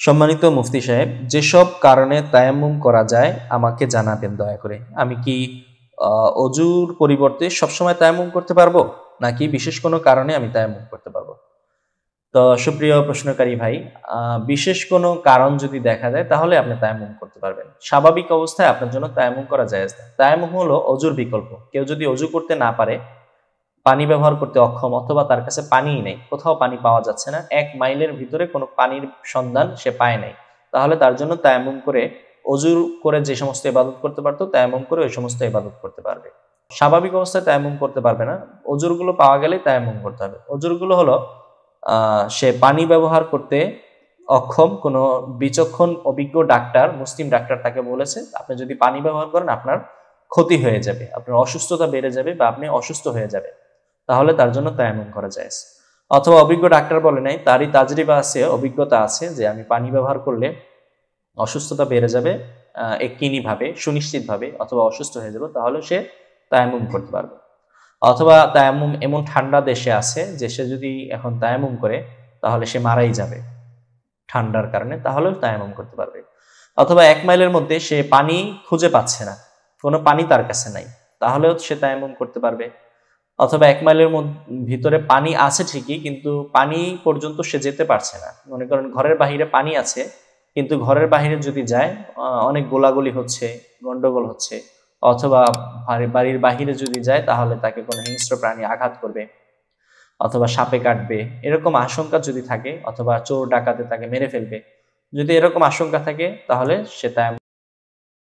সম্মানিত মুফতি সাহেব, যেসব কারণে তায়াম্মুম করা যায় আমাকে জানাবেন দয়া করে। আমি কি অজুর পরিবর্তে সবসময় তায়াম্মুম করতে পারবো? নাকি বিশেষ কোনো কারণে আমি তায়াম্মুম করতে পারবো? তো সুপ্রিয় প্রশ্নকারী ভাই, বিশেষ কোনো কারণ যদি দেখা যায় তাহলে আপনি তায়াম্মুম করতে পারবেন। স্বাভাবিক অবস্থায় আপনার জন্য তায়াম্মুম করা জায়েজ না। তায়াম্মুম হলো অজুর বিকল্প। কেউ যদি অজু করতে না পারে, পানি ব্যবহার করতে অক্ষম অথবা তার কাছে পানিই নেই, কোথাও পানি পাওয়া যাচ্ছে না, ১ মাইলের ভিতরে কোনো পানির সন্ধান সে পায় নাই, তাহলে তার জন্য তায়াম্মুম করে অজু করে যে সমস্ত ইবাদত করতে পারতো তায়াম্মুম করে ওই সমস্ত ইবাদত করতে পারবে। স্বাভাবিক অবস্থায় তায়াম্মুম করতে পারবে না। অজুরগুলো পাওয়া গেলেই তায়াম্মুম করতে হবে। অজুরগুলো হলো সে পানি ব্যবহার করতে অক্ষম, কোনো বিচক্ষণ অভিজ্ঞ ডাক্তার, মুসলিম ডাক্তার তাকে বলেছে আপনি যদি পানি ব্যবহার করেন আপনার ক্ষতি হয়ে যাবে, আপনার অসুস্থতা বেড়ে যাবে বা আপনি অসুস্থ হয়ে যাবেন, তাহলে তার জন্য তায়াম্মুম করা জায়েজ। অথবা অভিজ্ঞ ডাক্তার বলে নাই, তারই তাজরিবা আছে, অভিজ্ঞতা আছে যে আমি পানি ব্যবহার করলে অসুস্থতা বেড়ে যাবে একিনি ভাবে, সুনিশ্চিত ভাবে, অথবা অসুস্থ হয়ে যাবে, তাহলে সে তায়াম্মুম করতে পারবে। অথবা তায়াম্মুম এমন ঠান্ডা দেশে আছে যে সে যদি এখন তায়াম্মুম করে তাহলে সে মারাই যাবে ঠান্ডার কারণে, তাহলেও তায়াম্মুম করতে পারবে। অথবা ১ মাইলের মধ্যে সে পানি খুঁজে পাচ্ছে না, কোনো পানি তার কাছে নাই, তাহলেও সে তায়াম্মুম করতে পারবে। অথবা ১ মাইলের ভিতরে পানি আছে ঠিকই, কিন্তু পানি পর্যন্ত সে যেতে পারছে না। মনে করেন ঘরের বাহিরে পানি আছে, কিন্তু ঘরের বাহিরে যদি যায় অনেক গোলাগুলি হচ্ছে, গন্ডগোল হচ্ছে, অথবা বাড়ির বাহিরে যদি যায় তাহলে তাকে কোনো হিংস্র প্রাণী আঘাত করবে অথবা সাপে কাটবে, এরকম আশঙ্কা যদি থাকে, অথবা চোর ডাকাতে তাকে মেরে ফেলবে, যদি এরকম আশঙ্কা থাকে তাহলে সে